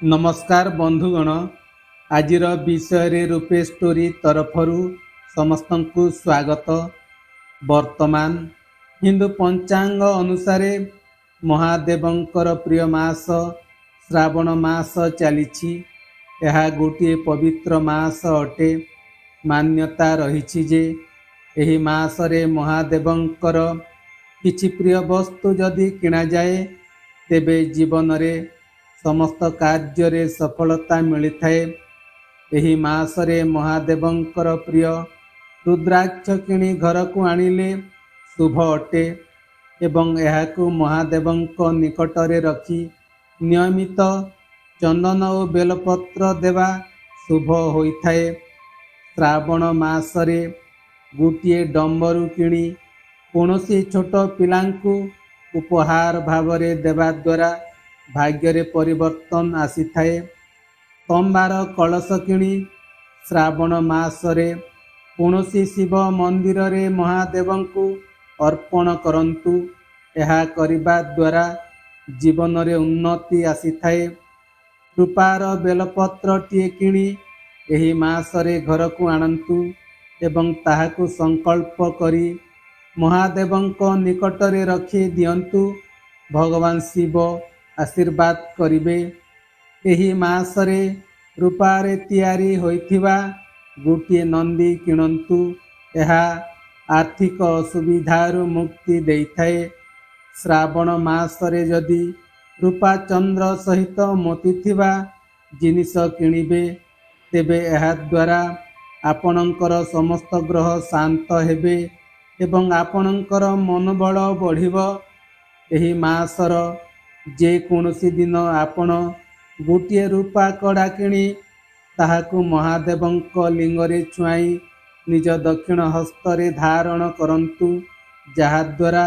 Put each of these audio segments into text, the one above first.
नमस्कार बंधुगण। आजिर विषय रूपे स्टोरी तरफरु समस्त को स्वागत। वर्तमान हिंदू पंचांग अनुसार महादेवंकर प्रिय मास श्रावण मास चली। यह गोटे पवित्र मास अटे। मान्यता रही जे एही मासरे महादेवंकर किछि प्रिय वस्तु जदि किणा जाए तेबे जीवन रे समस्त कार्य सफलता मिलिथाए। एही मासरे महादेवंकर प्रिय रुद्राक्ष किणी घर को आनिले शुभ अटे एवं एहाकु महादेवंक निकटरे रखी नियमित चंदन और बेलपत्र देवा शुभ होइथाए। श्रावण मासरे गोटे डंबरू किणी कौनसी छोट पिलांकु उपहार भावरे देवा द्वारा भाग्य रे परिवर्तन आसी थाए। तंबार कलश किणी श्रावण मासरे कौनसी शिव मंदिर रे महादेवंकु अर्पण करंतु। यह करिबा द्वारा जीवन रे उन्नति आसी थाए। रूपार बेलपत्र टीए किणी एही मासरे घर को आनंतु एवं ताहाकु संकल्प करी महादेवंक निकटरे रखी दियंतु। भगवान शिव आशीर्वाद करिबे। एही मासरे रूपारे तैयारी होइथिबा गोटे नंदी किणंतु। यह आर्थिक असुविधारु मुक्ति देइथाए। श्रावण मासरे जदि रूपा चंद्र सहित मोतिथिबा जिनिस किणिबे तेबे एहा द्वारा आपणकर समस्त ग्रह शांत हेबे एवं आपणकर मनोबल बढ़िबो। एही मासर जे कौनसी दिन आपण गोटे रूपा कड़ा किणी ताहाकु महादेवंक लिंगरे छुआई निज दक्षिण हस्तरे धारण करंतु। जहा द्वारा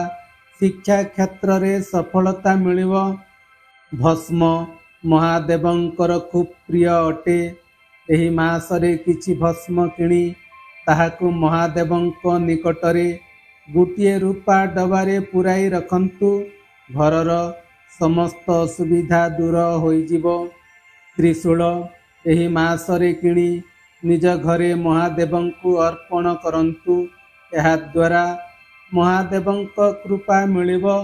शिक्षा क्षेत्र रे सफलता मिलिबो। भस्म महादेवंकर खूब प्रिय अटे। एही मासरे किछि भस्म किणी ताहाकु महादेवंक निकटरे गोटे रूपा डबारे पुराई रखंतु। घरर समस्त असुविधा दूर होइजिबो। त्रिशूल एही मासरे किणी निज घरे महादेवंकु अर्पण करंतु। एहा द्वारा महादेवंक कृपा मिलिबो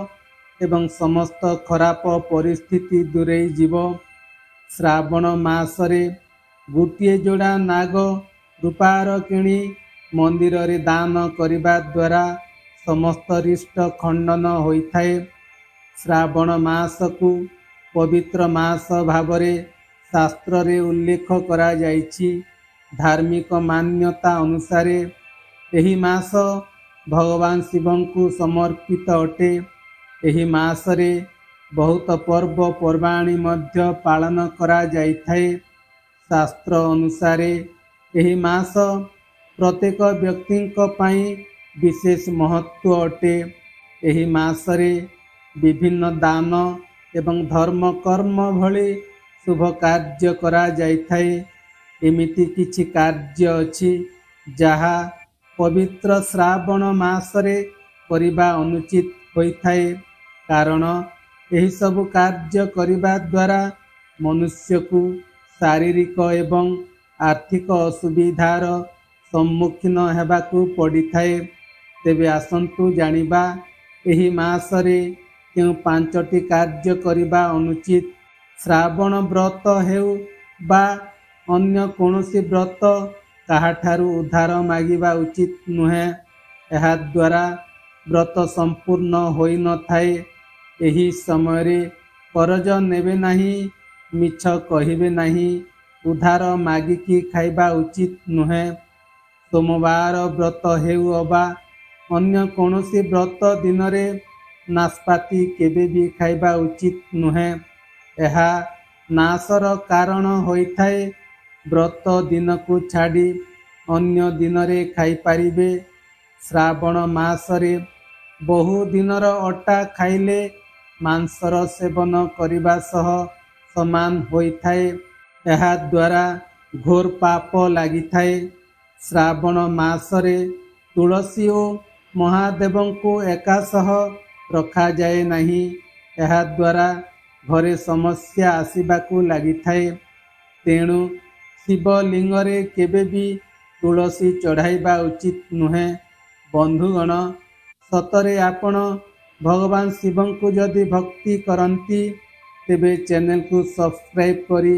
एवं समस्त खराब परिस्थिति दूरेई जिवो। श्रावण मासरे गोटे जोड़ा नाग रूपार किणी मंदिर रे दान करिबा द्वारा समस्त रिष्ट खंडन होइथाए। श्रावण मास को पवित्र मास भावरे शास्त्र रे उल्लेख करा जाइछि। धार्मिक मान्यता अनुसार एही मास भगवान शिवंकु समर्पित अटे। एही मासरे बहुत पर्व पर्वाणी मध्य पालन करा जाइथाए। शास्त्र अनुसार एही मास प्रत्येक व्यक्तिंक पई विशेष महत्व अटे। एही मासरे विभिन्न दान एवं धर्म कर्म भली शुभ कार्य करा जाइथाए। एमिति किछि कार्य अछि जहा पवित्र श्रावण मासरे करिबा अनुचित होइथाए। कारण एही सब कार्य करिबा द्वारा मनुष्य को शारीरिक एवं आर्थिक असुविधार सम्मुखीन हेबाकु पड़िथाए। तेबे आसंतु जानिबा एही मासरे केउ पांचटी कार्य करिबा अनुचित। श्रावण व्रत हेउ बा अन्य कोनोसी व्रत काहाठारु उद्धार मागिबा उचित नुहे। एहा द्वारा व्रत संपूर्ण होई न थाए। एही समय रे करज नेबे नाही, मिछ कहिबे नाही, उद्धार मागिकी खाइबा उचित नुहे। सोमवार व्रत हेउ अबा अन्य कोनोसी व्रत दिन रे नाशपाती केबे भी खाइबा उचित नुहे। एहा नाशर कारण होइथाए। व्रत दिन को छाड़ी अन्य दिन रे खाई पारिबे। श्रावण मासरे बहु दिनर अटा खाइले मांसर सेवन करिबा सह समान होइथाए। एहा द्वारा घोर पाप लागिथाए। श्रावण मासरे तुलसी और महादेवंको एका सह रखा जाए नहीं। एहा द्वारा ଘରେ ସମସ୍ୟା ଆସିବାକୁ ଲାଗିଥାଏ। ତେଣୁ ଶିବଲିଙ୍ଗରେ କେବେ ବି ତୁଳସୀ ଚଢ଼ାଇବା ଉଚିତ ନୁହେଁ। ବନ୍ଧୁଗଣ, ସତରେ ଆପଣ ଭଗବାନ ଶିବଙ୍କୁ ଯଦି ଭକ୍ତି କରନ୍ତି ତେବେ ଚ୍ୟାନେଲକୁ ସବସ୍କ୍ରାଇବ୍ କରି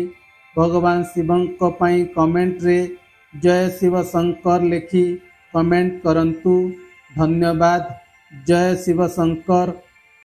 ଭଗବାନ ଶିବଙ୍କ ପାଇଁ କମେଣ୍ଟରେ ଜୟ ଶିବ ଶଙ୍କର ଲେଖି କମେଣ୍ଟ କରନ୍ତୁ। ଧନ୍ୟବାଦ। ଜୟ ଶିବ ଶଙ୍କର।